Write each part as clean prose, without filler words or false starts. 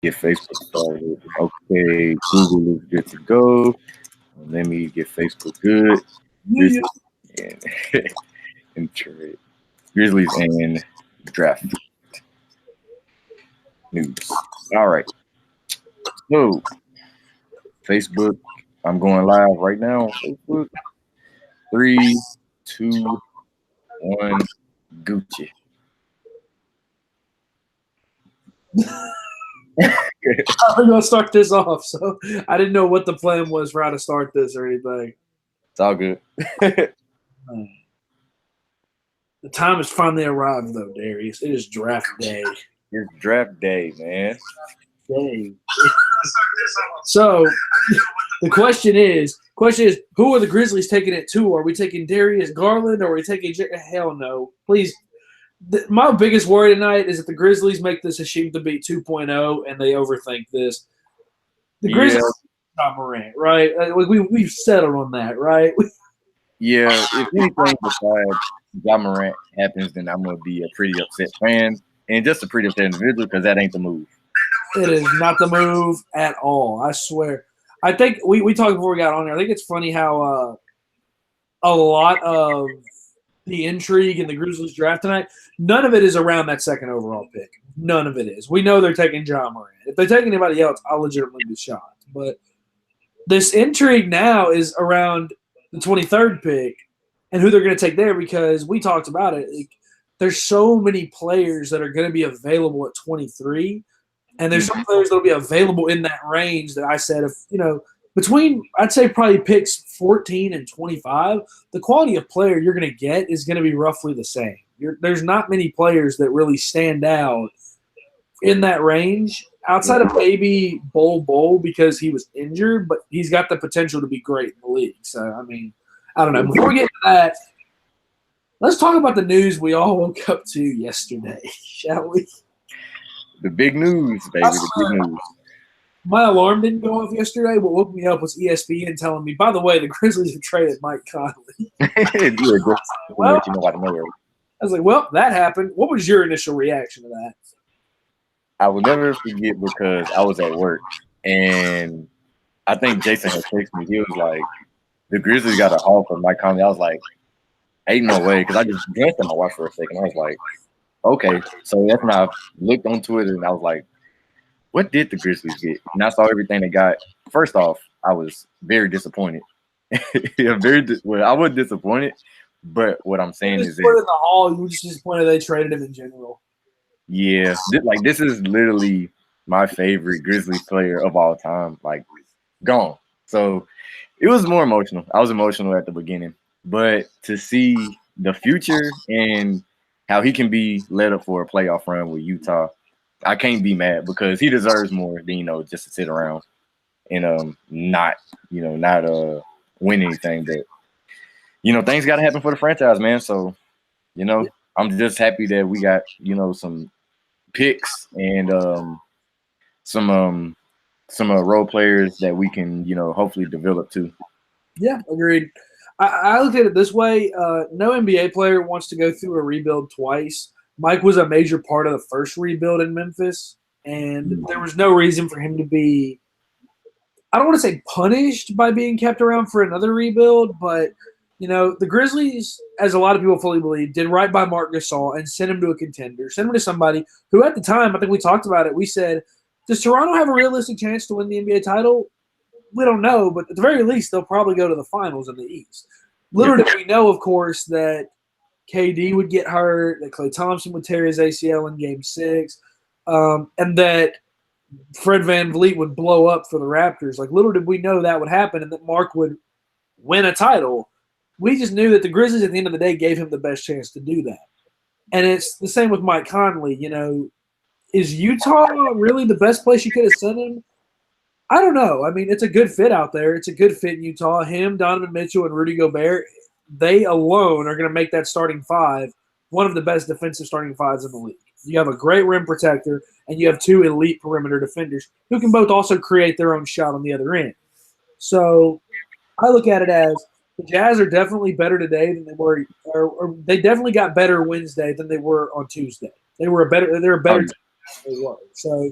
Get Facebook started. Okay, Google is good to go. Let me get Facebook good. Yeah. Grizzlies and, and trade. Grizzlies and draft news. All right. So Facebook. I'm going live right now on Facebook. 3, 2, 1. Gucci. I'm gonna start this off, so I didn't know what the plan was for how to start this or anything. It's all good. The time has finally arrived, though, Darius. It is draft day. It's draft day, man. So the question is, who are the Grizzlies taking it to? Are we taking Darius Garland or are we taking hell no? Please. My biggest worry tonight is that the Grizzlies make this a shoot to beat 2.0 and they overthink this. The Grizzlies John Morant, right? We've settled on that, right? Yeah, if anything besides John Morant happens, then I'm going to be a pretty upset fan and just a pretty upset individual because that ain't the move. It is not the move at all. I swear. I think we talked before we got on here. I think it's funny how a lot of the intrigue in the Grizzlies draft tonight, none of it is around that second overall pick. None of it is. We know they're taking John Morant. If they take anybody else, I'll legitimately be shocked. But this intrigue now is around the 23rd pick and who they're going to take there because we talked about it. There's so many players that are going to be available at 23, and there's some players that will be available in that range that I said, between, I'd say probably picks 14 and 25, the quality of player you're going to get is going to be roughly the same. There's not many players that really stand out in that range outside of maybe Bol because he was injured, but he's got the potential to be great in the league. So, I mean, I don't know. Before we get to that, let's talk about the news we all woke up to yesterday, shall we? The big news, baby, the big news. My alarm didn't go off yesterday. What woke me up was ESPN telling me, by the way, the Grizzlies have traded Mike Conley. Well, let you know out of nowhere. I was like, well, that happened. What was your initial reaction to that? I will never forget because I was at work, and I think Jason had texted me. He was like, the Grizzlies got a haul for Mike Conley. I was like, ain't no way, because I just glanced at my watch for a second. I was like, okay. So that's when I looked on Twitter, and I was like, what did the Grizzlies get? And I saw everything they got. First off, I was very disappointed. I was disappointed, but what I'm saying is in the hall, you were just disappointed they traded him in general. Yeah, this is literally my favorite Grizzlies player of all time. Like, gone. So it was more emotional. I was emotional at the beginning, but to see the future and how he can be led up for a playoff run with Utah, I can't be mad because he deserves more than just to sit around and not win anything. But things got to happen for the franchise, man. So I'm just happy that we got some picks and some role players that we can hopefully develop too. Yeah, agreed. I looked at it this way: no NBA player wants to go through a rebuild twice. Mike was a major part of the first rebuild in Memphis, and there was no reason for him to be, I don't want to say punished by being kept around for another rebuild, but, the Grizzlies, as a lot of people fully believe, did right by Marc Gasol and sent him to a contender, sent him to somebody who at the time, I think we talked about it, we said, does Toronto have a realistic chance to win the NBA title? We don't know, but at the very least, they'll probably go to the finals in the East. Little did we know, of course, that KD would get hurt, that Klay Thompson would tear his ACL in Game 6, and that Fred VanVleet would blow up for the Raptors. Like, little did we know that would happen and that Mark would win a title. We just knew that the Grizzlies, at the end of the day, gave him the best chance to do that. And it's the same with Mike Conley. Is Utah really the best place you could have sent him? I don't know. I mean, it's a good fit out there. It's a good fit in Utah. Him, Donovan Mitchell, and Rudy Gobert, they alone are going to make that starting five one of the best defensive starting fives in the league. You have a great rim protector, and you have two elite perimeter defenders who can both also create their own shot on the other end. So I look at it as the Jazz are definitely better today than they were, or they definitely got better Wednesday than they were on Tuesday. They're a better team than they were. So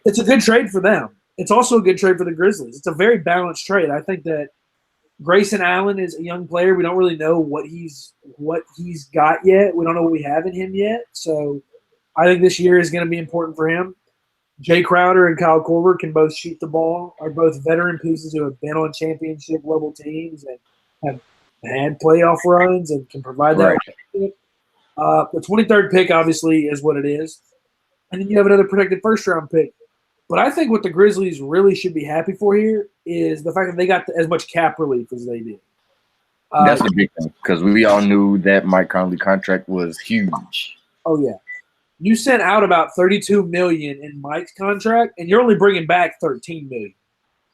It's a good trade for them. It's also a good trade for the Grizzlies. It's a very balanced trade. I think that Grayson Allen is a young player. We don't really know what he's got yet. We don't know what we have in him yet. So I think this year is going to be important for him. Jay Crowder and Kyle Korver can both shoot the ball, are both veteran pieces who have been on championship level teams and have had playoff runs and can provide that. Right. The 23rd pick obviously is what it is. And then you have another protected first round pick. But I think what the Grizzlies really should be happy for here is the fact that they got as much cap relief as they did. That's a big thing because we all knew that Mike Conley contract was huge. Oh, yeah. You sent out about $32 million in Mike's contract, and you're only bringing back $13 million.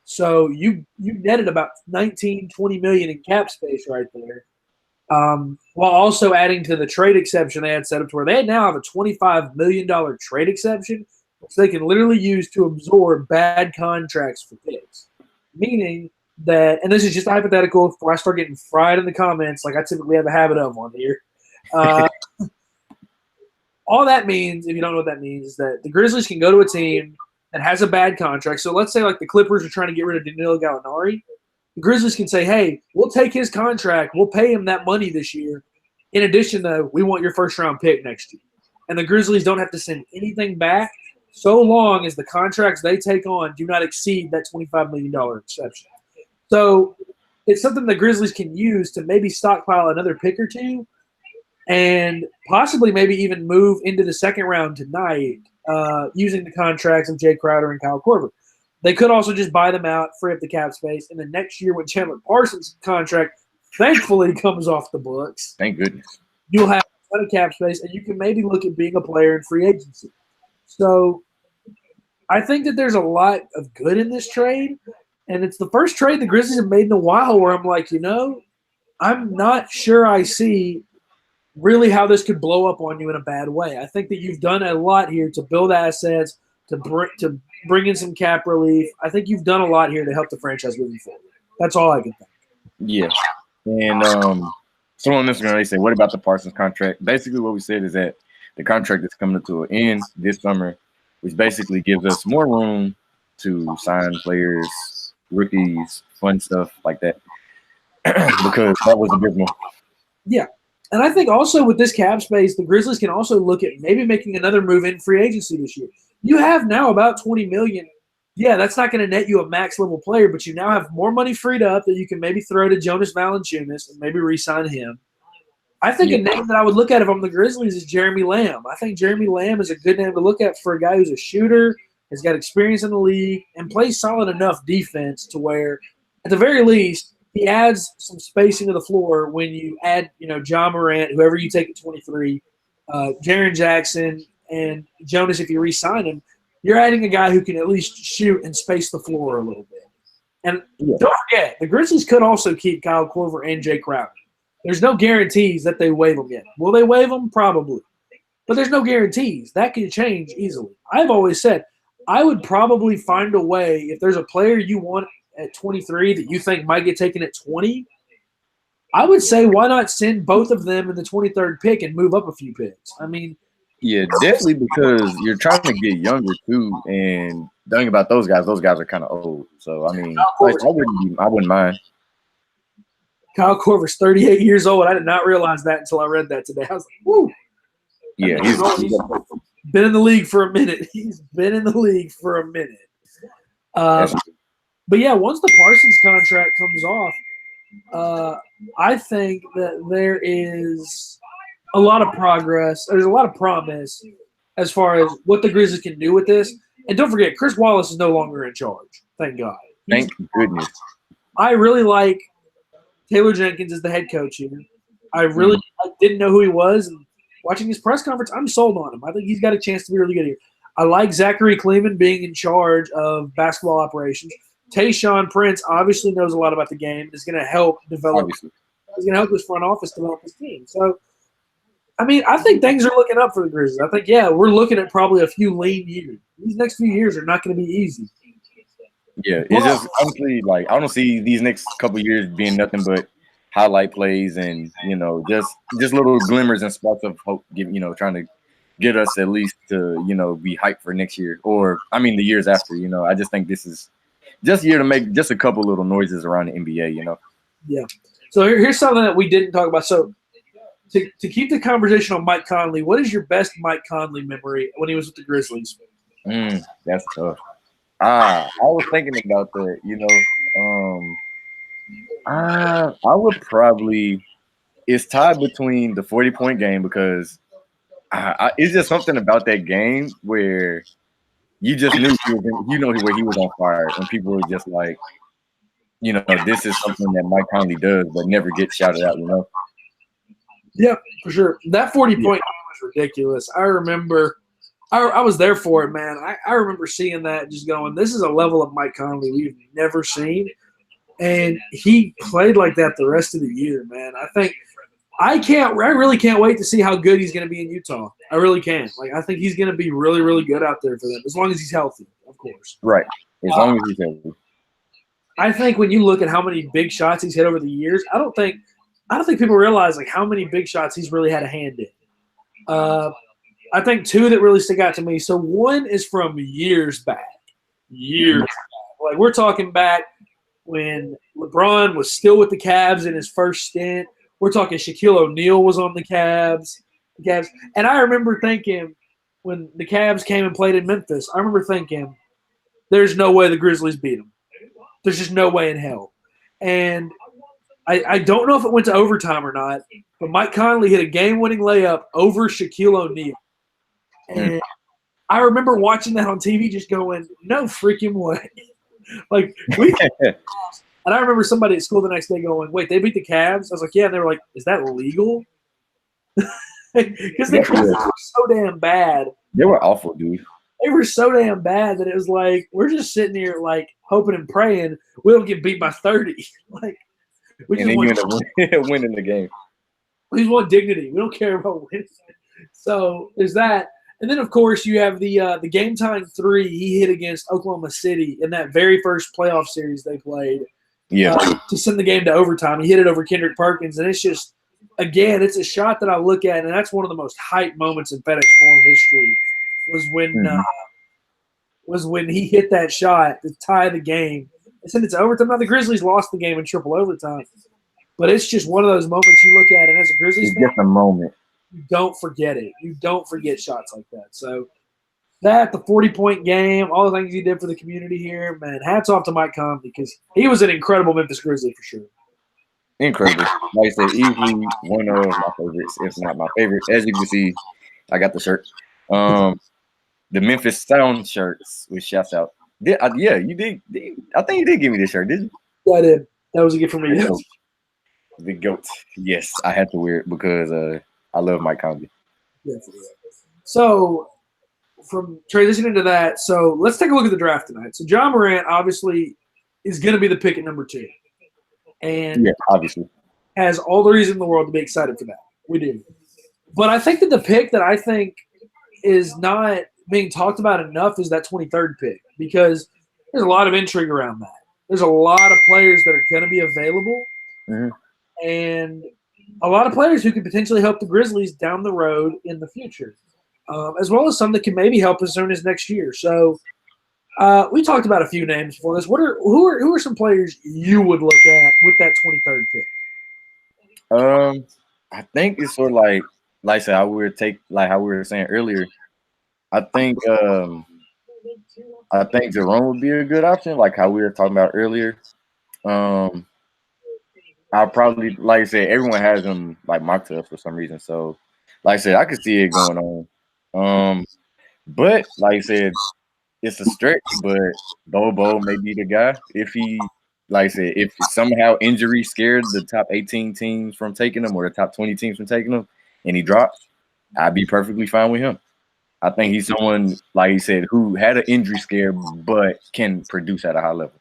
So you netted about $19, $20 million in cap space right there, while also adding to the trade exception they had set up to where they now have a $25 million trade exception, which they can literally use to absorb bad contracts for picks. Meaning that, and this is just hypothetical before I start getting fried in the comments like I typically have a habit of on here. All that means, if you don't know what that means, is that the Grizzlies can go to a team that has a bad contract. So let's say like the Clippers are trying to get rid of Danilo Gallinari. The Grizzlies can say, hey, we'll take his contract. We'll pay him that money this year. In addition, though, we want your first-round pick next year. And the Grizzlies don't have to send anything back so long as the contracts they take on do not exceed that $25 million exception. So it's something the Grizzlies can use to maybe stockpile another pick or two and possibly maybe even move into the second round tonight using the contracts of Jay Crowder and Kyle Korver. They could also just buy them out, free up the cap space, and then next year when Chandler Parsons' contract thankfully comes off the books, thank goodness, you'll have a ton of cap space, and you can maybe look at being a player in free agency. So I think that there's a lot of good in this trade, and it's the first trade the Grizzlies have made in a while where I'm like, I'm not sure I see really how this could blow up on you in a bad way. I think that you've done a lot here to build assets, to bring in some cap relief. I think you've done a lot here to help the franchise moving forward. That's all I can think. Yeah. And someone on Instagram, they say, what about the Parsons contract? Basically what we said is that the contract is coming to an end this summer, which basically gives us more room to sign players, rookies, fun stuff like that, because that was abysmal. Yeah. And I think also with this cap space, the Grizzlies can also look at maybe making another move in free agency this year. You have now about $20 million. Yeah, that's not going to net you a max level player, but you now have more money freed up that you can maybe throw to Jonas Valanciunas and maybe re-sign him. I think a name that I would look at if I'm the Grizzlies is Jeremy Lamb. I think Jeremy Lamb is a good name to look at for a guy who's a shooter, has got experience in the league, and plays solid enough defense to where, at the very least, he adds some spacing to the floor when you add, John Morant, whoever you take at 23, Jaren Jackson, and Jonas, if you re-sign him, you're adding a guy who can at least shoot and space the floor a little bit. And don't forget, the Grizzlies could also keep Kyle Korver and Jay Crowder. There's no guarantees that they waive them yet. Will they waive them? Probably. But there's no guarantees. That could change easily. I've always said I would probably find a way, if there's a player you want at 23 that you think might get taken at 20, I would say why not send both of them in the 23rd pick and move up a few picks? I mean, yeah, definitely, because you're trying to get younger too, and the thing about those guys are kind of old. So I mean, I wouldn't mind. Kyle Korver's 38 years old. I did not realize that until I read that today. I was like, woo. Yeah, he's been in the league for a minute. But yeah, once the Parsons contract comes off, I think that there is a lot of progress. There's a lot of promise as far as what the Grizzlies can do with this. And don't forget, Chris Wallace is no longer in charge. Thank God. Thank goodness. I really like Taylor Jenkins as the head coach here. I didn't know who he was. And watching his press conference, I'm sold on him. I think he's got a chance to be really good here. I like Zachary Kleeman being in charge of basketball operations. Tayshaun Prince obviously knows a lot about the game. Is going to help develop. He's going to help his front office develop his team. So, I mean, I think things are looking up for the Grizzlies. I think, we're looking at probably a few lean years. These next few years are not going to be easy. Yeah, it's just honestly like I don't see these next couple of years being nothing but highlight plays and just little glimmers and spots of hope. Trying to get us at least to, be hyped for next year, or I mean the years after. I just think this is just a year to make just a couple little noises around the NBA. Yeah. So here's something that we didn't talk about. So to keep the conversation on Mike Conley, what is your best Mike Conley memory when he was with the Grizzlies? That's tough. I was thinking about that. I would probably. It's tied between the 40-point game because it's just something about that game where you just knew where he was on fire, and people were just like, this is something that Mike Conley does, but never gets shouted out. Yeah, for sure. That 40-point game was ridiculous. I remember, I was there for it, man. I remember seeing that, just going, this is a level of Mike Conley we've never seen, and he played like that the rest of the year, man. I really can't wait to see how good he's going to be in Utah. I really can. I think he's going to be really, really good out there for them, as long as he's healthy, of course. Right. As long as he's healthy. I think when you look at how many big shots he's hit over the years, I don't think people realize how many big shots he's really had a hand in. I think two that really stick out to me. So one is from years back. We're talking back when LeBron was still with the Cavs in his first stint. We're talking Shaquille O'Neal was on the Cavs. And I remember thinking when the Cavs came and played in Memphis, I remember thinking, there's no way the Grizzlies beat them. There's just no way in hell. And I don't know if it went to overtime or not, but Mike Conley hit a game-winning layup over Shaquille O'Neal. And I remember watching that on TV just going, no freaking way. And I remember somebody at school the next day going, wait, they beat the Cavs? I was like, yeah. And they were like, is that legal? Because the Cavs were so damn bad. They were awful, dude. They were so damn bad that it was like, we're just sitting here hoping and praying we don't get beat by 30. We just want winning the game. We just want dignity. We don't care about winning. So there's that. And then, of course, you have the game-tying three he hit against Oklahoma City in that very first playoff series they played. Yeah. To send the game to overtime. He hit it over Kendrick Perkins, and it's just, again, it's a shot that I look at, and that's one of the most hype moments in FedEx Forum history was when he hit that shot to tie the game. They sent it to overtime. Now, the Grizzlies lost the game in triple overtime, but it's just one of those moments you look at, and as a Grizzlies fan, just a moment. You don't forget it. You don't forget shots like that. So that, the 40-point game, all the things he did for the community here, man, hats off to Mike Conley because he was an incredible Memphis Grizzly for sure. Incredible. Like I said, easily one of my favorites, if not my favorite. As you can see, I got the shirt. The Memphis Sound shirts with shouts out. Yeah, you did. I think you did give me this shirt, didn't you? Yeah, I did. That was a gift from me. The GOAT. Yes, I had to wear it because I love Mike Conley. Yes. So from transitioning to that, so let's take a look at the draft tonight. So John Morant obviously is going to be the pick at number 2. And obviously has all the reason in the world to be excited for that. We do. But I think that the pick that I think is not being talked about enough is that 23rd pick because there's a lot of intrigue around that. There's a lot of players that are going to be available and a lot of players who could potentially help the Grizzlies down the road in the future, as well as some that can maybe help as soon as next year. So we talked about a few names for this. Who are some players you would look at with that 23rd pick? I think it's sort of like I said, how we were saying earlier. I think Jerome would be a good option, like how we were talking about earlier. I'll probably, like I said, everyone has him mocked up for some reason. So, like I said, I could see it going on. But like I said, it's a stretch. But Bobo may be the guy if he, like I said, if somehow injury scared the top 18 teams from taking him or the top 20 teams from taking him, and he drops, I'd be perfectly fine with him. I think he's someone, like he said, who had an injury scare but can produce at a high level.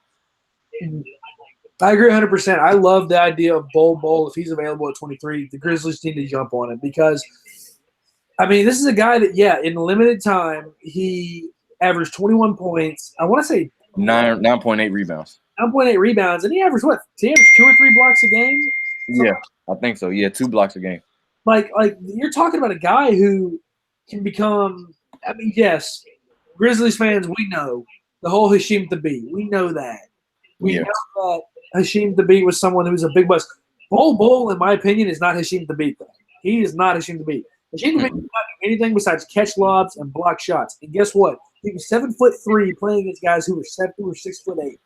I agree 100%. I love the idea of Bol if he's available at 23. The Grizzlies need to jump on him because, I mean, this is a guy that, in limited time, he averaged 21 points. I want to say 9.8 rebounds. 9.8 rebounds, and he averaged what? He averaged 2 or 3 blocks a game? Yeah, I think so. Yeah, 2 blocks a game. Like you're talking about a guy who can become. I mean, yes, Grizzlies fans, we know the whole Hashim Thabit. We know that. We know that Hashim Thabit was someone who was a big bust. Bol, in my opinion, is not Hashim Thabit, though. He is not Hashim Thabit. Hashim Thabit did not do anything besides catch lobs and block shots. And guess what? He was 7'3" playing against guys who were 6'8".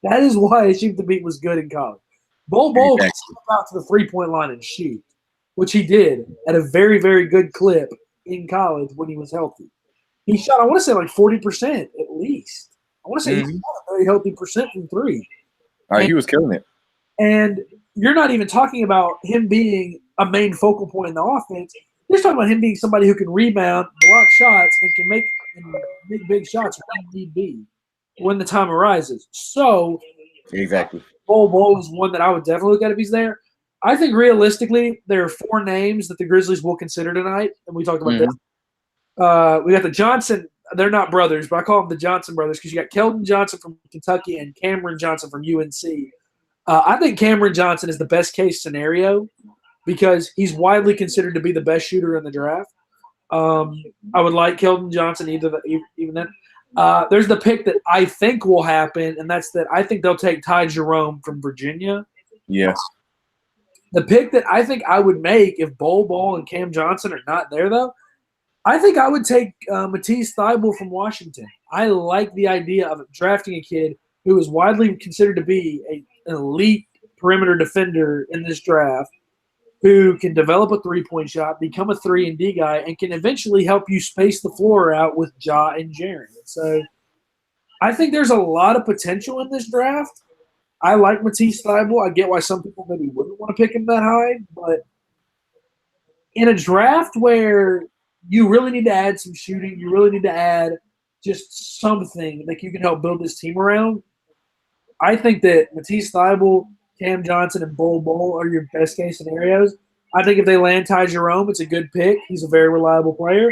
That is why Hashim Thabit was good in college. Bol could step out to the 3-point line and shoot, which he did at a very, very good clip in college when he was healthy. He shot, I want to say, like 40% at least. I want to say he shot a very healthy percent from three. He was killing it. And you're not even talking about him being a main focal point in the offense. You're just talking about him being somebody who can rebound, block shots, and can make big shots when need be, when the time arises. So, exactly. Bol is one that I would definitely look at if he's there. I think realistically, there are 4 names that the Grizzlies will consider tonight, and we talked about this. We got the Johnson. They're not brothers, but I call them the Johnson brothers because you got Keldon Johnson from Kentucky and Cameron Johnson from UNC. I think Cameron Johnson is the best case scenario because he's widely considered to be the best shooter in the draft. I would like Keldon Johnson even then. There's the pick that I think will happen, and that's that I think they'll take Ty Jerome from Virginia. Yes. The pick that I think I would make if Bol and Cam Johnson are not there, though, I think I would take Matisse Thybulle from Washington. I like the idea of drafting a kid who is widely considered to be an elite perimeter defender in this draft, who can develop a three-point shot, become a 3-and-D guy, and can eventually help you space the floor out with Ja and Jaren. So I think there's a lot of potential in this draft. I like Matisse Thybulle. I get why some people maybe wouldn't want to pick him that high, but in a draft where you really need to add some shooting, you really need to add just something that you can help build this team around, I think that Matisse Thybulle, Cam Johnson, and Bol are your best case scenarios. I think if they land Ty Jerome, it's a good pick. He's a very reliable player.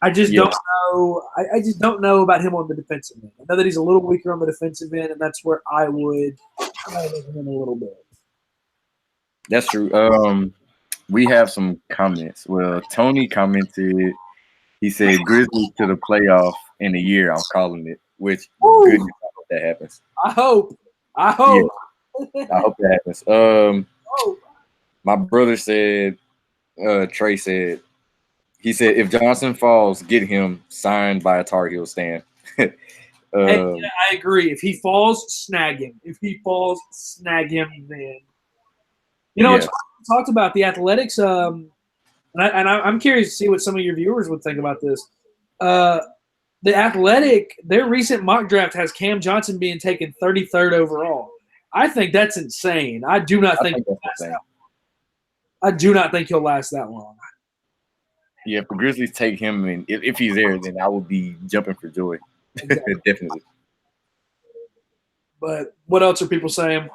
I just don't know. I just don't know about him on the defensive end. I know that he's a little weaker on the defensive end, and that's where I would look him a little bit. That's true. We have some comments. Well, Tony commented. He said, "Grizzlies to the playoff in a year. I'm calling it." Which goodness, I hope that happens. I hope. Yeah, I hope that happens. My brother said, Trey said, he said, if Johnson falls, get him signed by a Tar Heel stand. Hey, I agree. If he falls, snag him. If he falls, snag him then. You know, it's talked about the Athletics, and I'm curious to see what some of your viewers would think about this. The Athletic, their recent mock draft has Cam Johnson being taken 33rd overall. I think that's insane. I do not think he'll last that long. Yeah, if the Grizzlies take him, and if he's there, then I will be jumping for joy. Exactly. Definitely. But what else are people saying?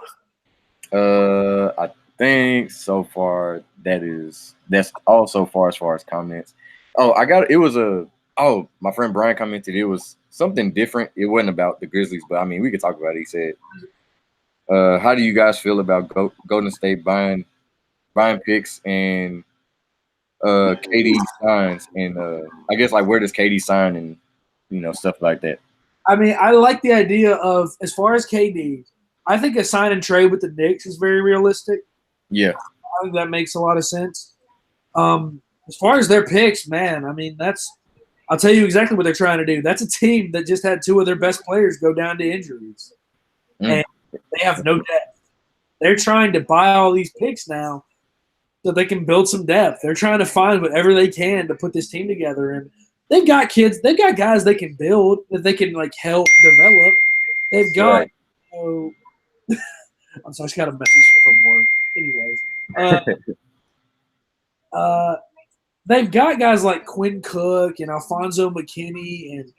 I think so far that's all so far as comments. My friend Brian commented it was something different. It wasn't about the Grizzlies, but I mean we could talk about it. He said, how do you guys feel about Golden State buying picks and KD signs, and I guess like where does KD sign and stuff like that? I mean, I like the idea of, as far as KD, I think a sign and trade with the Knicks is very realistic. Yeah, I think that makes a lot of sense. As far as their picks, man, I mean I'll tell you exactly what they're trying to do. That's a team that just had 2 of their best players go down to injuries, and they have no depth. They're trying to buy all these picks now so they can build some depth. They're trying to find whatever they can to put this team together. And they've got kids. They've got guys they can build that they can, like, help develop. They've got I'm sorry, I just got a message from work. Anyways. They've got guys like Quinn Cook and Alfonso McKinney, and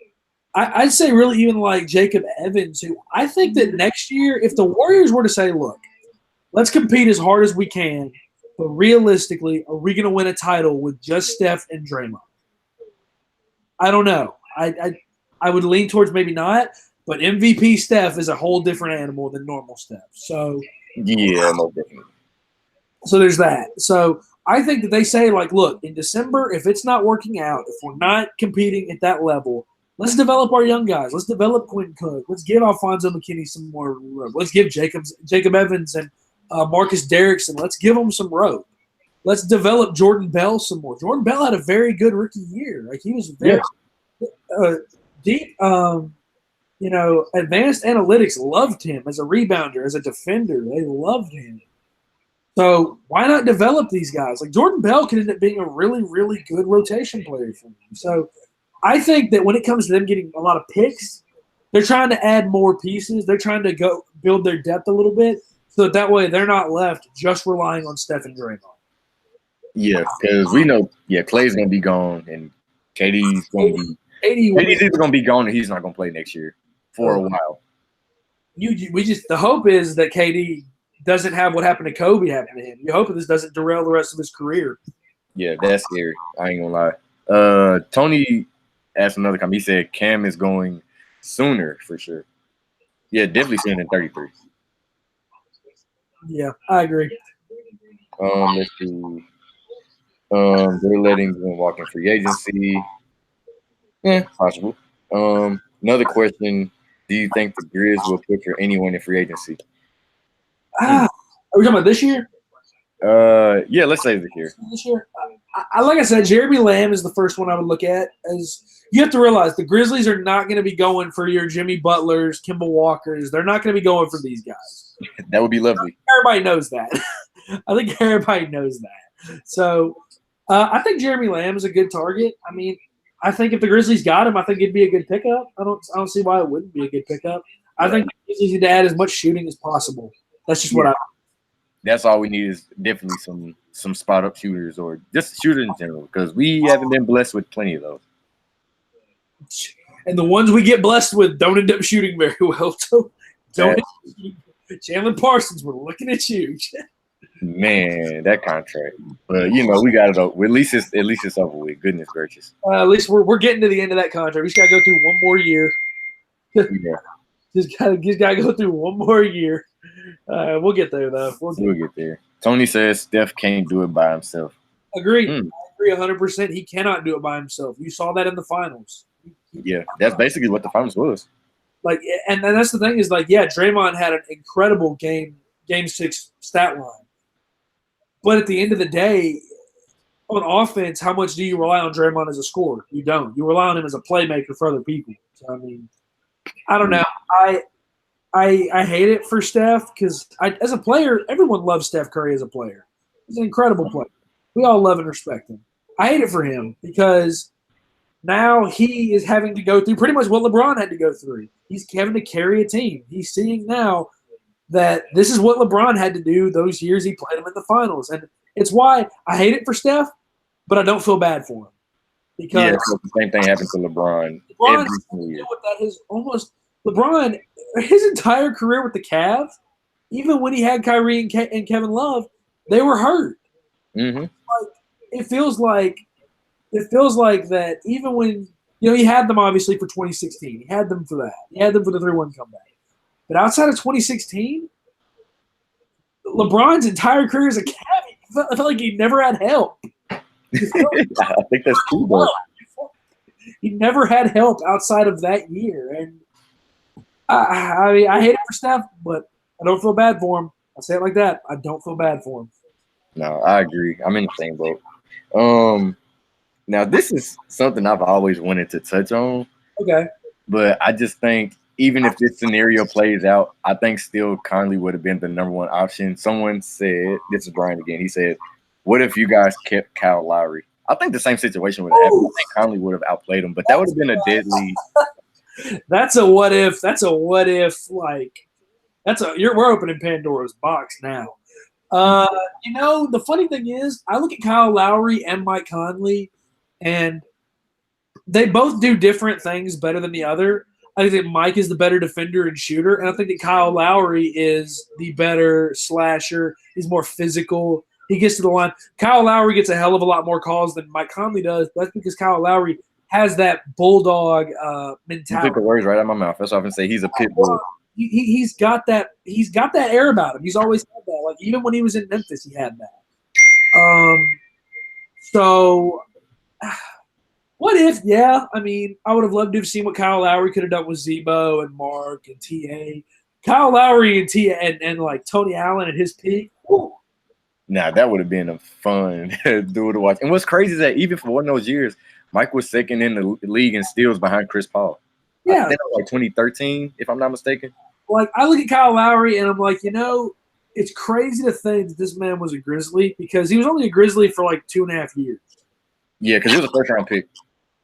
I'd say really even like Jacob Evans, who I think that next year, if the Warriors were to say, look, let's compete as hard as we can, but realistically, are we going to win a title with just Steph and Draymond? I don't know. I would lean towards maybe not, but MVP Steph is a whole different animal than normal Steph. So yeah, no, definitely. So there's that. So I think that they say, like, look, in December, if it's not working out, if we're not competing at that level, let's develop our young guys. Let's develop Quentin Cook. Let's give Alfonso McKinney some more rope. Let's give Jacob Evans and Marcus Derrickson. Let's give them some rope. Let's develop Jordan Bell some more. Jordan Bell had a very good rookie year. Like, he was very deep. Advanced analytics loved him as a rebounder, as a defender. They loved him. So why not develop these guys? Like, Jordan Bell could end up being a really, really good rotation player for them. So I think that when it comes to them getting a lot of picks, they're trying to add more pieces. They're trying to go build their depth a little bit so that way they're not left just relying on Steph and Draymond. Yeah, because we know, Klay's going to be gone and KD's going to be – KD's either going to be gone or he's not going to play next year for a while. The hope is that KD doesn't have what happened to Kobe happen to him. You hope this doesn't derail the rest of his career. Yeah, that's scary. I ain't going to lie. Tony asked another comment. He said Cam is going sooner for sure. Yeah, definitely sooner than 33. Yeah, I agree. Let's see. They're letting them walk in free agency. Yeah, possible. Another question: do you think the Grizz will pick for anyone in free agency? Are we talking about this year? Yeah, let's say this year. This year, like I said, Jeremy Lamb is the first one I would look at. As you have to realize, the Grizzlies are not going to be going for your Jimmy Butlers, Kimball Walkers. They're not going to be going for these guys. That would be lovely. Everybody knows that. I think everybody knows that. So I think Jeremy Lamb is a good target. I mean, I think if the Grizzlies got him, I think it'd be a good pickup. I don't see why it wouldn't be a good pickup. I think the Grizzlies need to add as much shooting as possible. That's just what I. That's all we need is definitely some spot up shooters or just shooters in general because we haven't been blessed with plenty of those. And the ones we get blessed with don't end up shooting very well. So Chandler Parsons, we're looking at you. Man, that contract. But we got it over. At least it's over with. Goodness gracious. At least we're getting to the end of that contract. We just gotta go through one more year. Yeah. just gotta go through one more year. We'll get there though. We'll get there. Tony says Steph can't do it by himself. Agree. I agree 100%. He cannot do it by himself. You saw that in the finals. Yeah, that's basically what the finals was. Like, and that's the thing is like, yeah, Draymond had an incredible game 6 stat line. But at the end of the day, on offense, how much do you rely on Draymond as a scorer? You don't. You rely on him as a playmaker for other people. So, I mean, I don't know. I hate it for Steph because as a player, everyone loves Steph Curry as a player. He's an incredible player. We all love and respect him. I hate it for him because now he is having to go through pretty much what LeBron had to go through. He's having to carry a team. He's seeing now that this is what LeBron had to do those years he played them in the finals. And it's why I hate it for Steph, but I don't feel bad for him. Because the same thing happened to LeBron every single year. LeBron, his entire career with the Cavs, even when he had Kyrie and Kevin Love, they were hurt. Mm-hmm. Like, it feels like that even when he had them obviously for 2016. He had them for that. He had them for the 3-1 comeback. But outside of 2016, LeBron's entire career as a Cavs, I felt like he never had help. I think that's true, though. He never had help outside of that year. And I mean, I hate it for Steph, but I don't feel bad for him. I say it like that. I don't feel bad for him. No, I agree. I'm in the same boat. Now, this is something I've always wanted to touch on. Okay. But I just think even if this scenario plays out, I think still Conley would have been the number one option. Someone said, this is Brian again, he said, what if you guys kept Kyle Lowry? I think the same situation would have happened. I think Conley would have outplayed him, but that would have been a deadly. That's a what if. That's a what if. Like, we're opening Pandora's box now. The funny thing is, I look at Kyle Lowry and Mike Conley, and they both do different things better than the other. I think that Mike is the better defender and shooter, and I think that Kyle Lowry is the better slasher. He's more physical. He gets to the line. Kyle Lowry gets a hell of a lot more calls than Mike Conley does. That's because Kyle Lowry has that bulldog mentality. You took the words right out of my mouth. That's what I can say. He's a pit bull. He's got that. He's got that air about him. He's always had that. Like even when he was in Memphis, he had that. So, what if? Yeah, I mean, I would have loved to have seen what Kyle Lowry could have done with Zebo and Mark and TA. Kyle Lowry and TA and like Tony Allen at his peak. Ooh. Now that would have been a fun duel to watch. And what's crazy is that even for one of those years, Mike was second in the league in steals behind Chris Paul. Yeah, I think like 2013, if I'm not mistaken. Like I look at Kyle Lowry and I'm like, it's crazy to think that this man was a Grizzly because he was only a Grizzly for like 2.5 years. Yeah, because he was a first-round pick.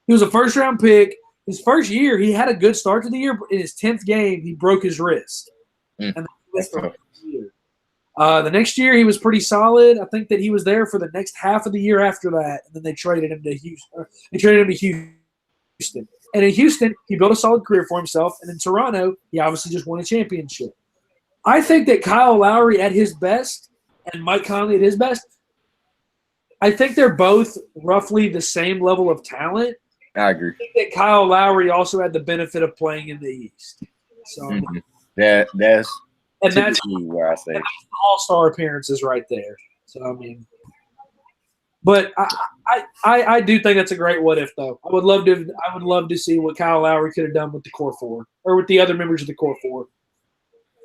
He was a first-round pick. His first year, he had a good start to the year, but in his 10th game, he broke his wrist. And he missed the next year. The next year, he was pretty solid. I think that he was there for the next half of the year after that, and then they traded him to Houston. And in Houston, he built a solid career for himself. And in Toronto, he obviously just won a championship. I think that Kyle Lowry at his best and Mike Conley at his best, I think they're both roughly the same level of talent. I agree. I think that Kyle Lowry also had the benefit of playing in the East. So that's where I say all-star appearances right there. So I mean, but I do think that's a great what if though. I would love to see what Kyle Lowry could have done with the core four or with the other members of the core four.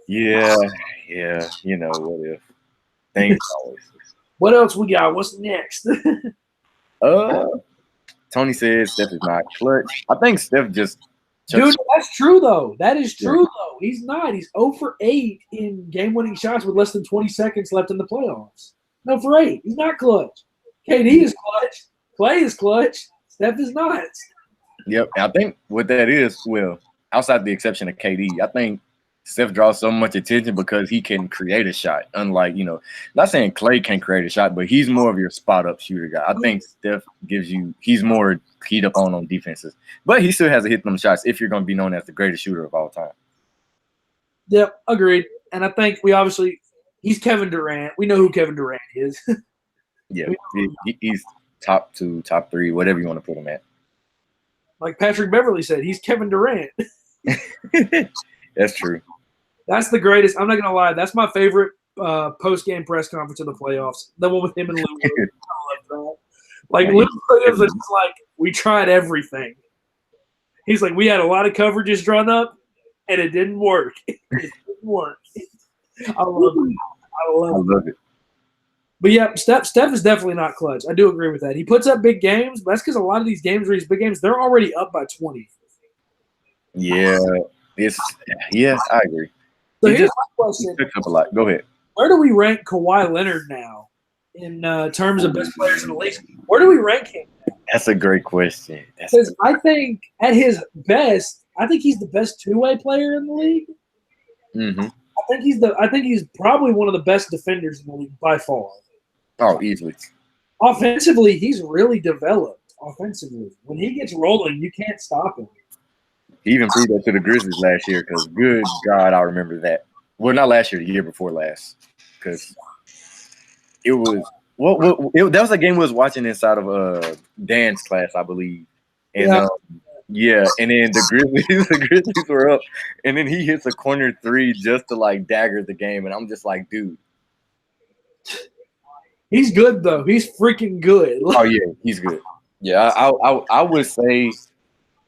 Yeah. What if? Thanks always. What else we got? What's next? Tony says Steph is not clutch. I think Steph just dude, that's true though. That is true though. He's not. He's 0 for 8 in game-winning shots with less than 20 seconds left in the playoffs. 0 for 8. He's not clutch. KD is clutch. Clay is clutch. Steph is not. Yep. I think what that is, well, outside the exception of KD, I think Steph draws so much attention because he can create a shot. Unlike, not saying Clay can't create a shot, but he's more of your spot-up shooter guy. I think Steph he's more keyed up on defenses. But he still has to hit them shots if you're going to be known as the greatest shooter of all time. Yep, agreed. And I think he's Kevin Durant. We know who Kevin Durant is. Yeah, he's top 2, top 3, whatever you want to put him at. Like Patrick Beverly said, he's Kevin Durant. That's true. That's the greatest. I'm not going to lie. That's my favorite post-game press conference of the playoffs. The one with him and Lou Williams. I love that. Like, Lou Williams is like, we tried everything. He's like, we had a lot of coverages drawn up, and it didn't work. It didn't work. I love it. I love it. But yeah, Steph is definitely not clutch. I do agree with that. He puts up big games, but that's because a lot of these games, these big games, they're already up by 20. Yeah, I agree. So here's my question. He picks up a lot. Go ahead. Where do we rank Kawhi Leonard now in terms of best players in the league? Where do we rank him? That's a great question. Because I think at his best, I think he's the best two-way player in the league. Mm-hmm. I think he's probably one of the best defenders in the league by far. Oh, easily. Offensively, he's really developed. Offensively, when he gets rolling, you can't stop him. He even proved that to the Grizzlies last year because, good God, I remember that. Well, not last year, the year before last. Because it was that was a game we was watching inside of Dan's class, I believe. And and then the Grizzlies were up, and then he hits a corner 3 just to like dagger the game, and I'm just like, dude. He's good though. He's freaking good. Oh yeah, he's good. Yeah, I would say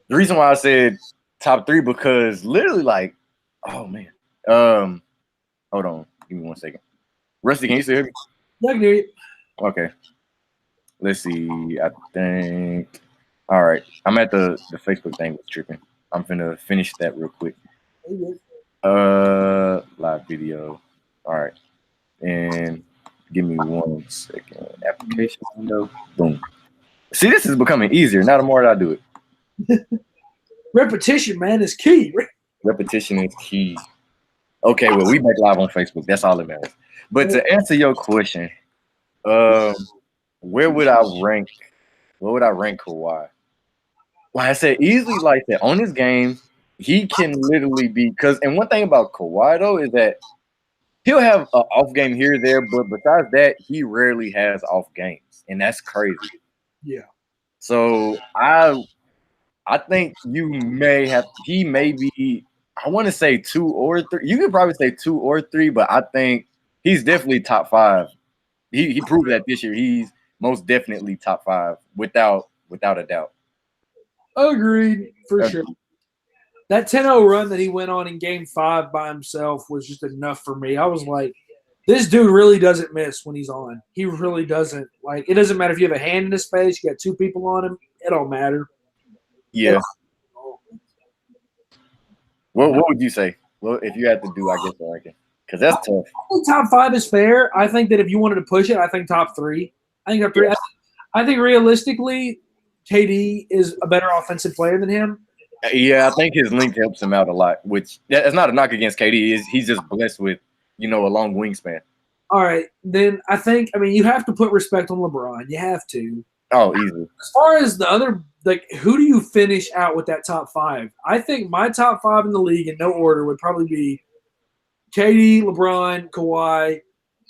the reason why I said top 3 because literally like, oh man, hold on, give me 1 second. Rusty, can you still hear me? Yeah, I can hear you. Okay, let's see. I think. All right, I'm at the Facebook thing was tripping. I'm finna finish that real quick. Live video. All right, and. Give me 1 second. Application window. Boom. See, this is becoming easier. Now the more I do it. Repetition, man, is key. Repetition is key. Okay, well, we back live on Facebook. That's all that matters. But to answer your question, where would I rank Kawhi? Like I said, easily like that. On his game, he can literally be – and one thing about Kawhi, though, is that he'll have an off game here or there, but besides that, he rarely has off games, and that's crazy. Yeah. So I think he may be, I want to say 2 or 3. You could probably say 2 or 3, but I think he's definitely top 5 he proved that this year. He's most definitely top 5 without a doubt. Agreed, for sure. That 10-0 run that he went on in Game 5 by himself was just enough for me. I was like, this dude really doesn't miss when he's on. He really doesn't. Like, it doesn't matter if you have a hand in his face, you got 2 people on him. It don't matter. Yeah. What would you say? Well, if you had to do, I guess, a ranking. Because that's tough. I think top 5 is fair. I think that if you wanted to push it, I think top 3. I think top 3. I think realistically, KD is a better offensive player than him. Yeah, I think his length helps him out a lot, which that's not a knock against KD. He's just blessed with, a long wingspan. All right. Then you have to put respect on LeBron. You have to. Oh, easy. As far as the other, who do you finish out with that top 5? I think my top 5 in the league in no order would probably be KD, LeBron, Kawhi.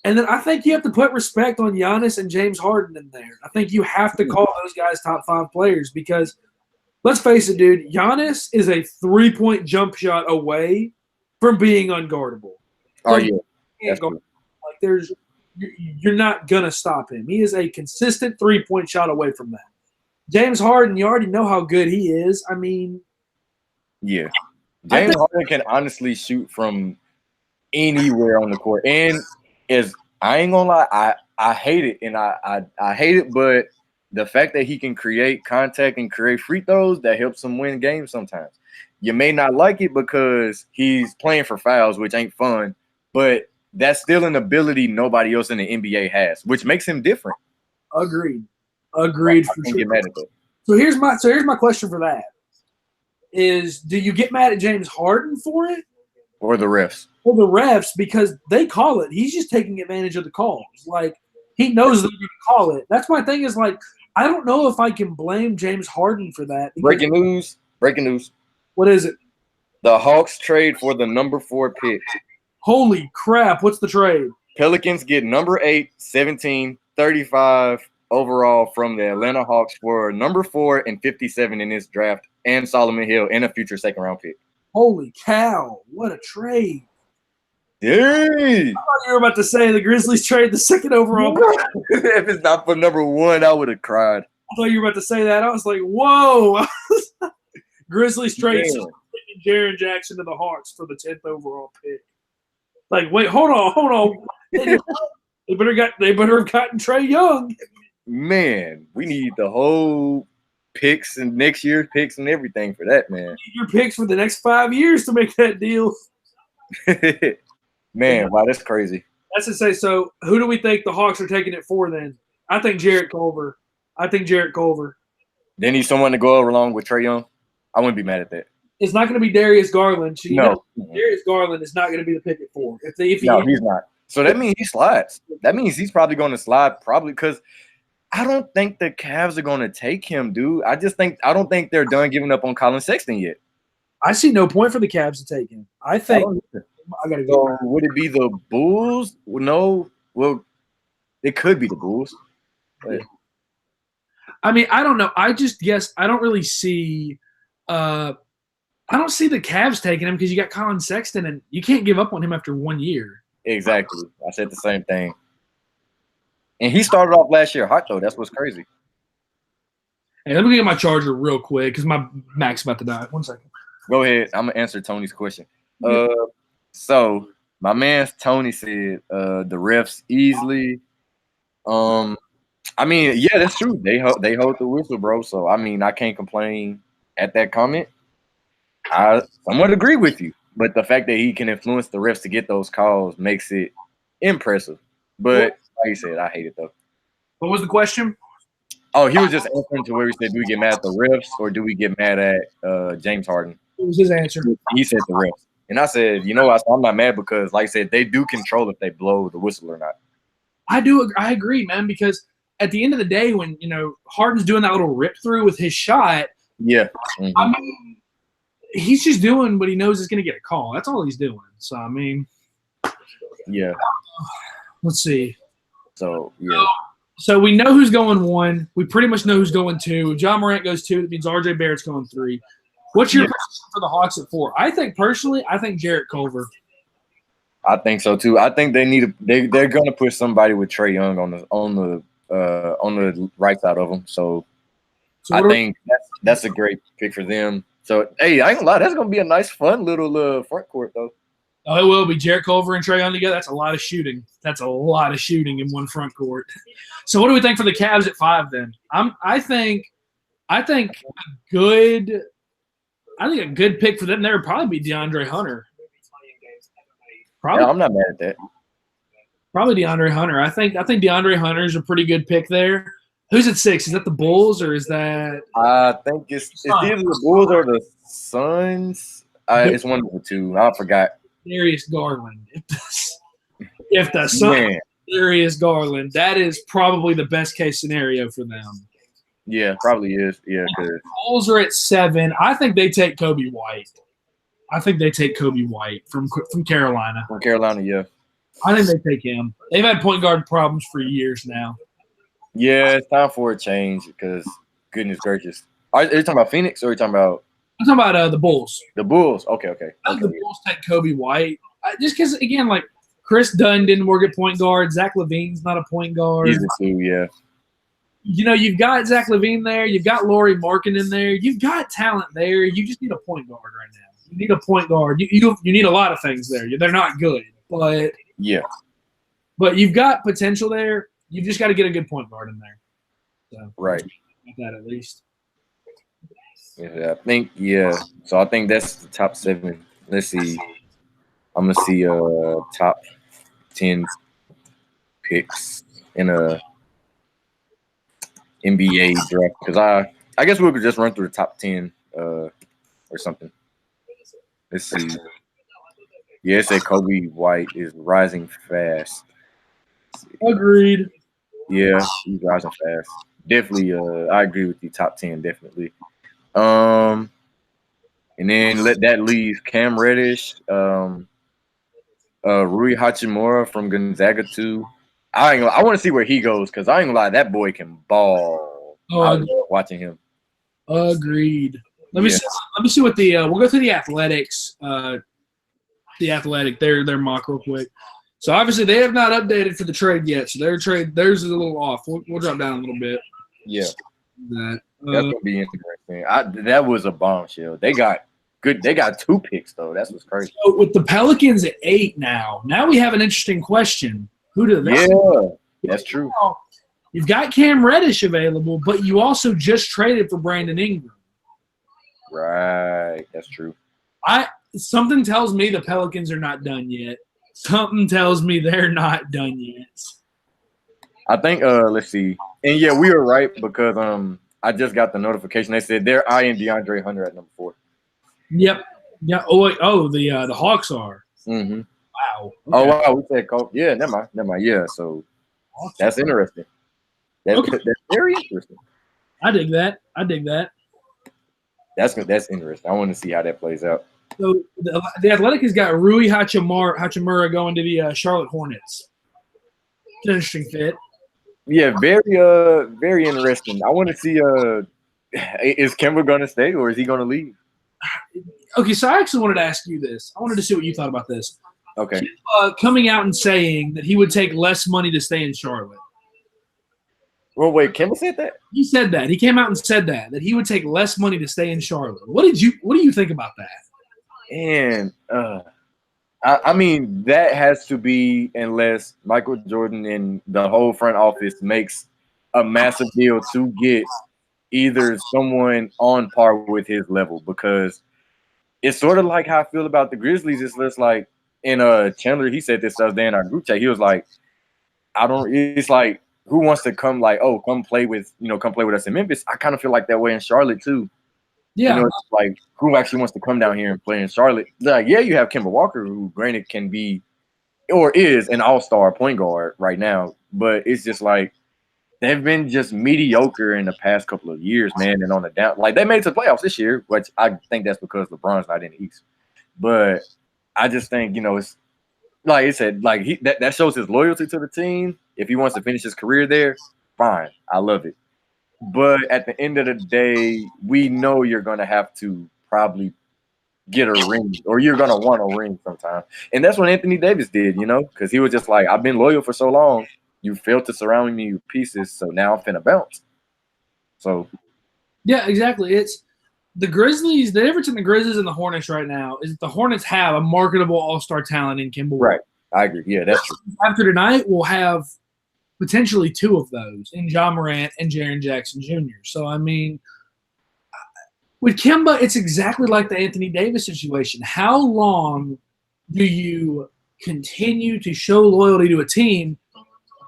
And then I think you have to put respect on Giannis and James Harden in there. I think you have to call those guys top 5 players because – let's face it, dude. Giannis is a 3-point jump shot away from being unguardable. Oh yeah, that's true. You're not gonna stop him. He is a consistent 3-point shot away from that. James Harden, you already know how good he is. I mean, yeah, James Harden can honestly shoot from anywhere on the court, and I ain't gonna lie, I hate it, and I hate it, but the fact that he can create contact and create free throws, that helps him win games sometimes. You may not like it because he's playing for fouls, which ain't fun, but that's still an ability nobody else in the NBA has, which makes him different. Agreed I for sure. get mad at that. So here's my question for that. Do you get mad at James Harden for it? Or the refs. Or the refs, because they call it. He's just taking advantage of the calls. Like, he knows they're going to call it. That's my thing is, I don't know if I can blame James Harden for that. Breaking news. What is it? The Hawks trade for the number 4 pick. Holy crap. What's the trade? Pelicans get number 8, 17, 35 overall from the Atlanta Hawks for number 4 and 57 in this draft, and Solomon Hill and a future second-round pick. Holy cow. What a trade. Dang. I thought you were about to say the Grizzlies trade the second overall pick. If it's not for number 1, I would have cried. I thought you were about to say that. I was like, whoa. Grizzlies trade Jaren Jackson to the Hawks for the 10th overall pick. Like, wait, hold on. They better have gotten Trae Young. Man, we need the whole picks and next year's picks and everything for that, man. Your picks for the next 5 years to make that deal. Man, wow, that's crazy. That's to say, so who do we think the Hawks are taking it for then? I think Jarrett Culver. They need someone to go along with Trae Young. I wouldn't be mad at that. It's not going to be Darius Garland. No. Darius Garland is not going to be the pick at 4. He's not. So that means he slides. That means he's probably going to slide because I don't think the Cavs are going to take him, dude. I don't think they're done giving up on Colin Sexton yet. I see no point for the Cavs to take him. I think I got to go. So would it be the Bulls? No. Well, it could be the Bulls. But. I mean, I don't know. I just guess I don't really see I don't see the Cavs taking him because you got Colin Sexton, and you can't give up on him after 1 year. Exactly. I said the same thing. And he started off last year hot, though. That's what's crazy. Hey, let me get my charger real quick because my Mac's about to die. 1 second. Go ahead. I'm going to answer Tony's question. So my man Tony said the refs easily. I mean, yeah, that's true. They hold the whistle, bro. So, I mean, I can't complain at that comment. I somewhat agree with you. But the fact that he can influence the refs to get those calls makes it impressive. But like you said, I hate it, though. What was the question? Oh, he was just answering to where he said, do we get mad at the refs or do we get mad at James Harden? What was his answer? He said the refs. And I said, I'm not mad because, like I said, they do control if they blow the whistle or not. I agree, man, because at the end of the day, when, Harden's doing that little rip through with his shot, yeah. Mm-hmm. I mean, he's just doing what he knows is going to get a call. That's all he's doing. So, I mean. Yeah. Let's see. So, yeah. So, we know who's going 1. We pretty much know who's going 2. John Morant goes 2. That means RJ Barrett's going 3. What's your position for the Hawks at 4? I think, personally, Jarrett Culver. I think so too. I think they need they're gonna put somebody with Trae Young on the right side of them. So So I what are think that's a great pick for them. So hey, I ain't gonna lie, that's gonna be a nice, fun little front court though. Oh, it will be Jarrett Culver and Trae Young together. That's a lot of shooting. That's a lot of shooting in one front court. So what do we think for the Cavs at 5 then? I think a good pick for them there would probably be DeAndre Hunter. Yeah, I'm not mad at that. Probably DeAndre Hunter. I think DeAndre Hunter is a pretty good pick there. Who's at 6? Is that the Bulls or is that? I think it's either the Bulls or the Suns. It's one of the two. I forgot. Darius Garland. If the Suns Darius Garland, that is probably the best case scenario for them. Yeah, probably is. Yeah, because Bulls are at 7. I think they take Kobe White. From Carolina. From Carolina, yeah. I think they take him. They've had point guard problems for years now. Yeah, it's time for a change because goodness gracious. Are you talking about Phoenix or are you talking about? I'm talking about the Bulls. The Bulls. Okay. I think the Bulls take Kobe White. Just because, again, like Chris Dunn didn't work at point guard. Zach LaVine's not a point guard. He's the two, yeah. You know, you've got Zach LaVine there. You've got Lauri Markin in there. You've got talent there. You just need a point guard right now. You need a point guard. You need a lot of things there. They're not good, but yeah. But you've got potential there. You've just got to get a good point guard in there. So, right. That at least. Yeah, I think So I think that's the top 7. Let's see. I'm gonna see top 10 picks in a NBA draft because I guess we could just run through the top 10 or something. Let's see. Yeah, it said Kobe White is rising fast. Agreed. Yeah, he's rising fast. Definitely, I agree with you. Top 10, definitely. And then that leaves Cam Reddish, Rui Hachimura from Gonzaga too. I want to see where he goes because I ain't gonna lie, that boy can ball. I love watching him. Agreed. Let me see what the we'll go through the Athletics. Their mock real quick. So obviously they have not updated for the trade yet. So theirs is a little off. We'll drop down a little bit. Yeah, that's gonna be interesting. That was a bombshell. They got 2 picks though. That's what's crazy. So with the Pelicans at 8 now we have an interesting question. Who do they? Yeah, that's true. You've got Cam Reddish available, but you also just traded for Brandon Ingram. Right, that's true. Something tells me the Pelicans are not done yet. Something tells me they're not done yet. I think let's see. And yeah, we were right because I just got the notification. They said they're eyeing DeAndre Hunter at number 4. Yep. Yeah. The Hawks are. Mm-hmm. Wow. Okay. Oh wow, we said Kobe. Yeah, never mind. Yeah, so that's interesting. That's very interesting. I dig that. That's interesting. I want to see how that plays out. So the Athletic has got Rui Hachimura going to the Charlotte Hornets. It's an interesting fit. Yeah, very interesting. I want to see is Kemba going to stay or is he going to leave? Okay, so I actually wanted to ask you this. I wanted to see what you thought about this. Okay. Coming out and saying that he would take less money to stay in Charlotte. Well, wait, Kemba said that? He said that. He came out and said that he would take less money to stay in Charlotte. What do you think about that? And I mean, that has to be unless Michael Jordan and the whole front office makes a massive deal to get either someone on par with his level, because it's sort of like how I feel about the Grizzlies. It's just like, in Chandler, he said this the other day in our group chat. He was like, it's like, who wants to come play with us in Memphis? I kind of feel like that way in Charlotte too. Yeah. It's like, who actually wants to come down here and play in Charlotte? Like, yeah, you have Kemba Walker, who granted can be or is an all-star point guard right now, but it's just like they've been just mediocre in the past couple of years, man, and on the down. Like, they made it to the playoffs this year, which I think that's because LeBron's not in the East. But I just think, it's like I said, like that shows his loyalty to the team. If he wants to finish his career there, fine. I love it. But at the end of the day, we know you're going to have to probably get a ring, or you're gonna want a ring sometime. And that's what Anthony Davis did, because he was just like, I've been loyal for so long. You failed to surround me with pieces, so now I'm finna bounce. So yeah, exactly. It's the Grizzlies. The difference in the Grizzlies and the Hornets right now is that the Hornets have a marketable all-star talent in Kemba Walker. Right, I agree. Yeah, that's true. After tonight, we'll have potentially two of those in Ja Morant and Jaren Jackson Jr. So, I mean, with Kemba, it's exactly like the Anthony Davis situation. How long do you continue to show loyalty to a team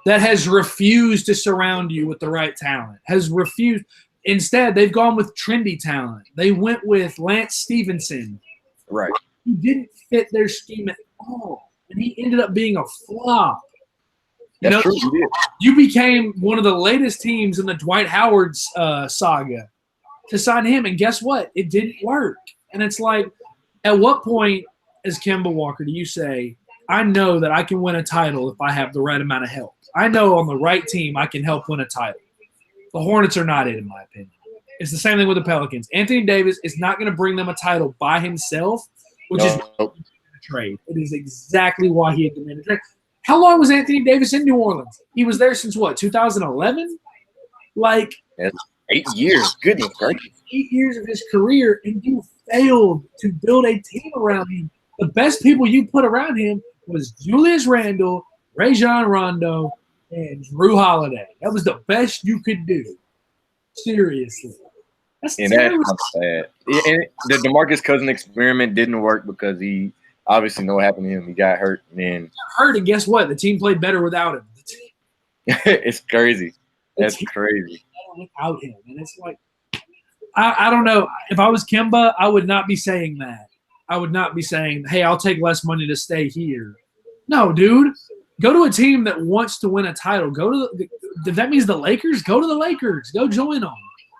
that has refused to surround you with the right talent, has refused? Instead, they've gone with trendy talent. They went with Lance Stevenson. Right. He didn't fit their scheme at all, and he ended up being a flop. That's true. You became one of the latest teams in the Dwight Howard's saga to sign him, and guess what? It didn't work. And it's like, at what point, as Kemba Walker, do you say, I know that I can win a title if I have the right amount of help? I know on the right team I can help win a title. The Hornets are not it, in my opinion. It's the same thing with the Pelicans. Anthony Davis is not going to bring them a title by himself, which is a trade. It is exactly why he had demanded a trade. How long was Anthony Davis in New Orleans? He was there since what, 2011? Like, that's 8 years. Goodness gracious. 8 years of his career, and you failed to build a team around him. The best people you put around him was Julius Randle, Rajon Rondo, and Drew Holiday. That was the best you could do. Seriously. That's terrible. That's sad. And the DeMarcus Cousins experiment didn't work because he obviously know what happened to him. He got hurt. And and guess what? The team played better without him. It's crazy. That's crazy. Without him. And it's like, I don't know. If I was Kemba, I would not be saying that. I would not be saying, hey, I'll take less money to stay here. No, dude. Go to a team that wants to win a title. Go to if that means the Lakers, go to the Lakers. Go join them.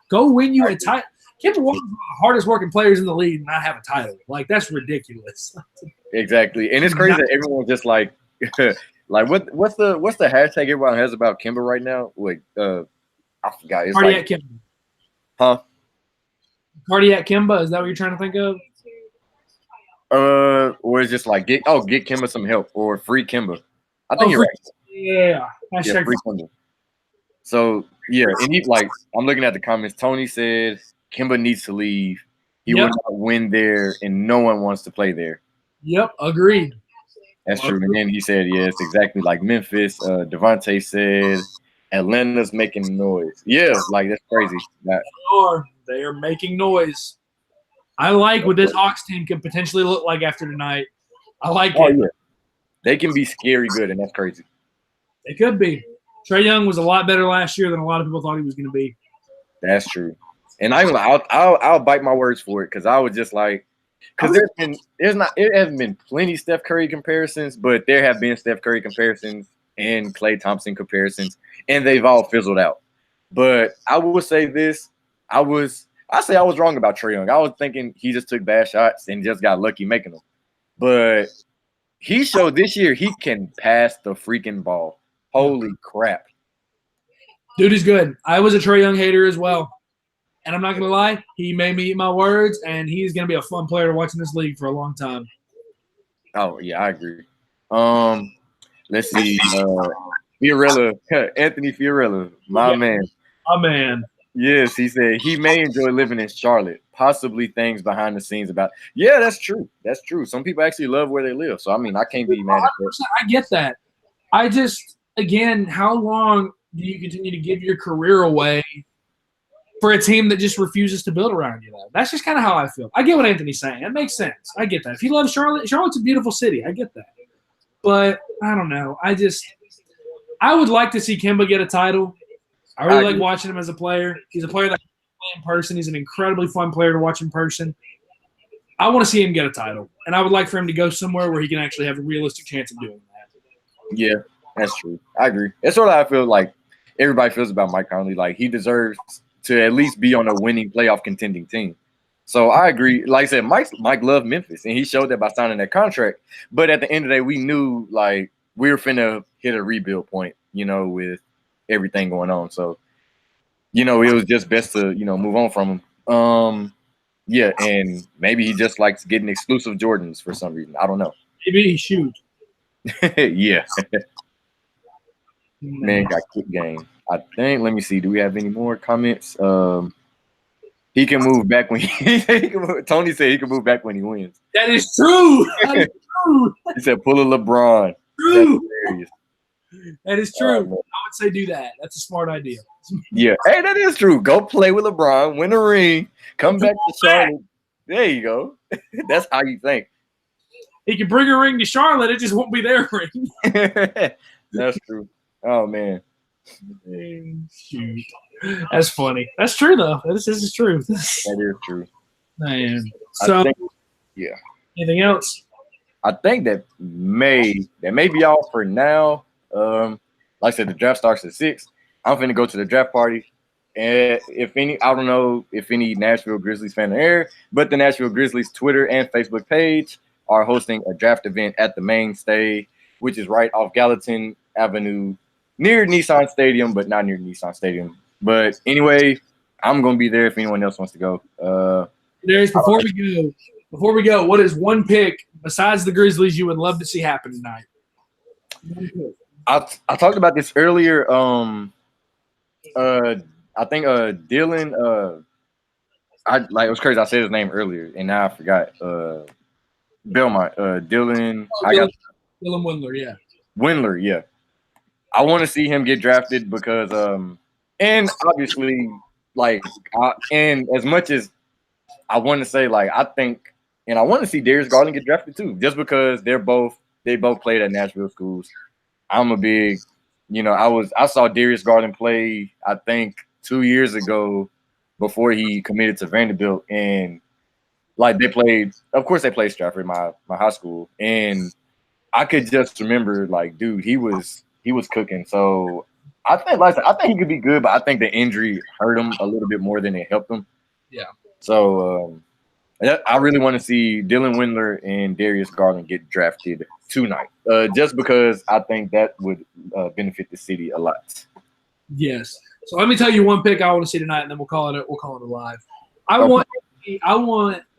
Go win you a title. Kemba Walker's one of the hardest working players in the league and not have a title. Like, that's ridiculous. Exactly. And it's crazy that everyone's just like like what's the hashtag everyone has about Kemba right now? Wait, I forgot. It's Cardiac like, Kemba. Huh? Cardiac Kemba, is that what you're trying to think of? Or it's just like get Kemba some help or free Kemba. I think you're right. Yeah. Free Kemba. So yeah, and I'm looking at the comments. Tony said Kemba needs to leave. He will not win there, and no one wants to play there. Yep, agreed. That's true. And then he said, yeah, it's exactly like Memphis. Devontae said Atlanta's making noise. Yeah, like that's crazy. They are making noise. I like what this Hawks team could potentially look like after tonight. I like it. Yeah. They can be scary good, and that's crazy. They could be. Trae Young was a lot better last year than a lot of people thought he was going to be. That's true. And I'll bite my words for it because I was just like, because it hasn't been plenty Steph Curry comparisons, but there have been Steph Curry comparisons and Klay Thompson comparisons, and they've all fizzled out. But I will say this: I was wrong about Trae Young. I was thinking he just took bad shots and just got lucky making them, but he showed this year he can pass the freaking ball. Holy crap. Dude is good. I was a Trae Young hater as well. And I'm not going to lie, he made me eat my words, and he's going to be a fun player to watch in this league for a long time. Oh, yeah, I agree. Let's see. Fiorella, Anthony Fiorella, my man. My man. Yes, he said he may enjoy living in Charlotte, possibly things behind the scenes about. Yeah, that's true. That's true. Some people actually love where they live. So, I mean, I can't be mad at that. I get that. I just, again, how long do you continue to give your career away for a team that just refuses to build around you? Though? That's just kind of how I feel. I get what Anthony's saying. It makes sense. I get that. If you love Charlotte, Charlotte's a beautiful city. I get that. But I don't know. I would like to see Kemba get a title. I really like watching him as a player. He's a player that I can play in person. He's an incredibly fun player to watch in person. I want to see him get a title, and I would like for him to go somewhere where he can actually have a realistic chance of doing that. Yeah, that's true. I agree. That's what I feel like everybody feels about Mike Conley. Like, he deserves to at least be on a winning playoff contending team. So I agree. Like I said, Mike loved Memphis, and he showed that by signing that contract. But at the end of the day, we knew, like, we were finna hit a rebuild point, with everything going on. So, it was just best to, move on from him. Yeah, and maybe he just likes getting exclusive Jordans for some reason. I don't know. Maybe he shoot. Yeah, man got kick game. I think. Let me see. Do we have any more comments? He can move back when Tony said he can move back when he wins. That is true. That is true. He said pull a LeBron. True. That's hilarious. That is true. I would say do that. That's a smart idea. Yeah. Hey, that is true. Go play with LeBron, win a ring, come back to Charlotte. There you go. That's how you think. He can bring a ring to Charlotte. It just won't be their ring. That's true. Oh, man. Shoot. That's funny. That's true, though. This is true. That is true. Man. So, yeah. Anything else? I think that may be all for now. Like I said, the draft starts at 6. I'm finna go to the draft party. And if any, I don't know if any Nashville Grizzlies fan are here, but the Nashville Grizzlies Twitter and Facebook page are hosting a draft event at the Mainstay, which is right off Gallatin Avenue, near Nissan Stadium, but not near Nissan Stadium. But anyway, I'm gonna be there if anyone else wants to go. Darius, before we go, what is one pick besides the Grizzlies you would love to see happen tonight? I talked about this earlier. I think Dylan. It was crazy. I said his name earlier, and now I forgot. Belmont. Dylan. Dylan Windler. Yeah. Windler. Yeah. I want to see him get drafted because, and obviously, and as much as I want to say, I think, and I want to see Darius Garland get drafted too, just because they both played at Nashville schools. I'm a big, I saw Darius Garland play, I think 2 years ago before he committed to Vanderbilt, and they played Stratford, my high school, and I could just remember, dude, he was cooking. So I think, I think he could be good, but I think the injury hurt him a little bit more than it helped him. Yeah. So I really want to see Dylan Windler and Darius Garland get drafted tonight, just because I think that would benefit the city a lot. Yes. So let me tell you one pick I want to see tonight, and then we'll call it a live. I want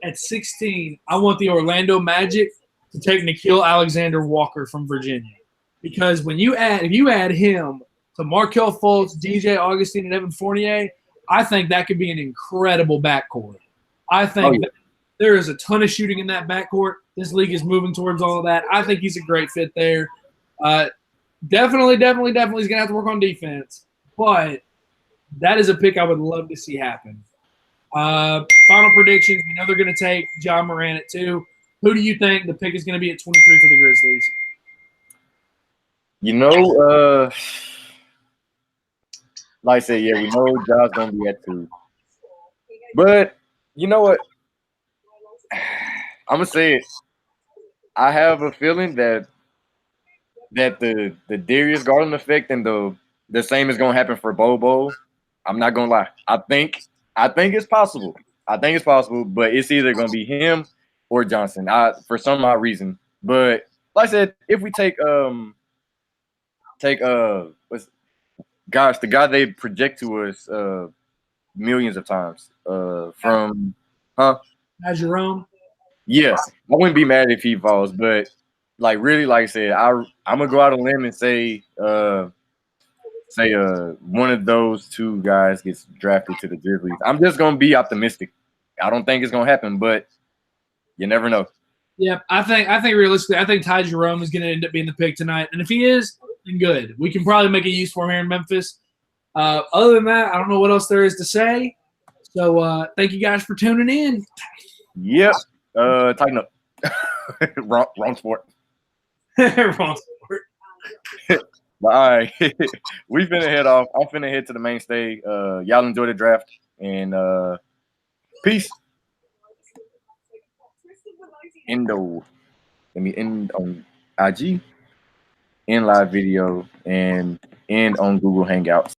at 16. I want the Orlando Magic to take Nickeil Alexander-Walker from Virginia, because if you add him to Markelle Fultz, DJ Augustine, and Evan Fournier, I think that could be an incredible backcourt. I think that there is a ton of shooting in that backcourt. This league is moving towards all of that. I think he's a great fit there. Definitely is going to have to work on defense, but that is a pick I would love to see happen. Final predictions. We know they're going to take John Moran at 2. Who do you think the pick is going to be at 23 for the Grizzlies? Like I said, yeah, we know John's going to be at 2. But you know what? I'm going to say it. I have a feeling that the Darius Garland effect and the same is going to happen for Bobo. I'm not going to lie. I think it's possible. But it's either going to be him or Johnson. For some odd reason. But like I said, if we take the guy they project to us millions of times from Jerome. Yeah, I wouldn't be mad if he falls, but really, like I said, I'm gonna go out on a limb and say one of those 2 guys gets drafted to the Grizzlies. I'm just gonna be optimistic. I don't think it's gonna happen, but you never know. Yeah, I think realistically, I think Ty Jerome is gonna end up being the pick tonight, and if he is, then good. We can probably make a use for him here in Memphis. Other than that, I don't know what else there is to say. So thank you guys for tuning in. Yep. Tighten up. wrong sport. Wrong sport. All right. We finna head off. I'm finna head to the Mainstay. Y'all enjoy the draft, and peace. Endo. Let me end on IG, in live video, and end on Google Hangouts.